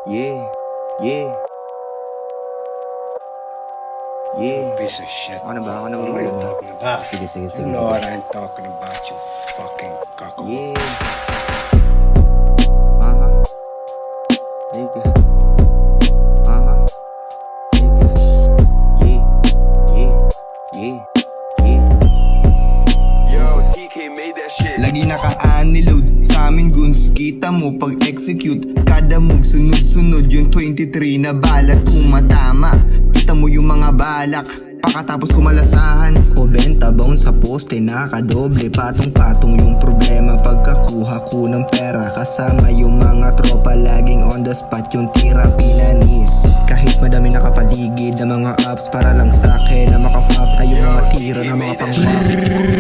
Yeah, yeah, yeah. Piece of shit. Ako na ba? Ako na What are you ba? talking about? Sige, sige, You sige. know what I'm talking about, you fucking cockle. Yeah. Aha. Nigga. Aha. Nigga. Yeah, yeah, yeah, yeah. Yo, TK made that shit. Lagi naka-unload sa amin guns. Kita mo pag-execute kada move sunod-sunod. Yung 23 na bala tumatama. Kita mo yung mga balak pakatapos kumalasahan. O benta bound sa poste, nakadoble. Patong-patong yung problema pagkakuha ko ng pera. Kasama yung mga tropa laging on the spot. Yung tira pinanis. Kahit madami nakapaligid na mga apps para lang sa'kin na makafap tayo mga tira na mga pang-map.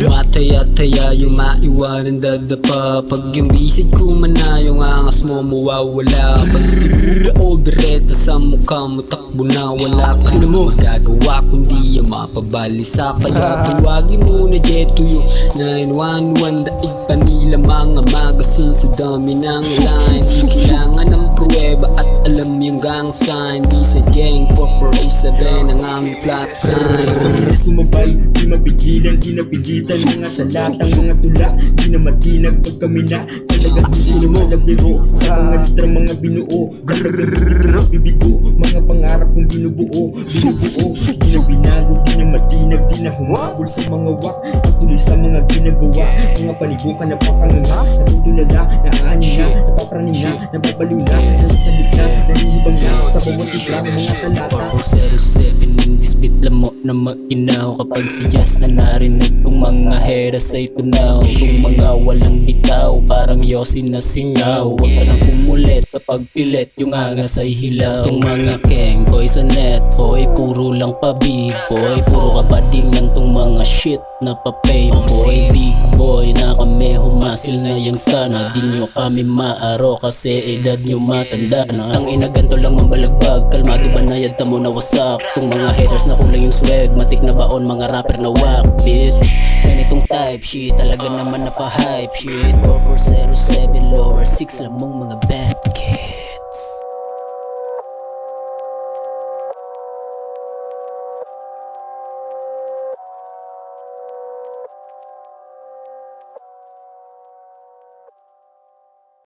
Mataya-taya yung maiwanan dadapa. Pag yung bisid ko man na yung angas mo mawawala. Pag tibura o direta sa mukha mo takbo na wala ka na magagawa kundi yung mapabalisa. Kaya tawagin mo na jeto yung 911. Daig pa nila mga magasin sa dami ng line. Di kailangan ng pruweba at alam yung gang sign. Di sa gang 447 ang aming plot line. Sumabay, di mapigilan, di napilitan. Mga talatang, mga tula, di na matinag pag kami na talagang hindi mo nabiro. Sa mga litra, mga binuo, talagang bibigo. Mga pangarap kong binubuo, di na binago, di na matinag, di na humabol sa mga wak. Patuloy sa mga ginagawa, mga panibukan na papanganga. Natutulala, naaani na, napapraning na, nababaliw na, nasasalit na, nanihibang na sa bawat ibra, mga talata. 407 in this beat, lamok na maginaw. Kapag si Jazz na narinig tong mga heras ay tunaw. Kung mga walang bitaw, parang yosi na singaw. Huwag ka nang kumulit kapag pilit yung angas ay hilaw. Tong mga keng, boy sa net, hoy puro lang pa big boy. Puro kabadingan tong mga shit na pa-fame boy. Big boy na kami, humasil na yung stana. Di nyo kami maaro kasi edad nyo matanda na. Ang inaganto lang mambalagbag, kalmado ba na yad tamo na wasak. Tong mga haters na kulang yung swag, matik na baon mga rapper na wak bitch. Ganitong type shit, talaga naman napa-hype shit. 4407 lower 6 lamang mga bad kids.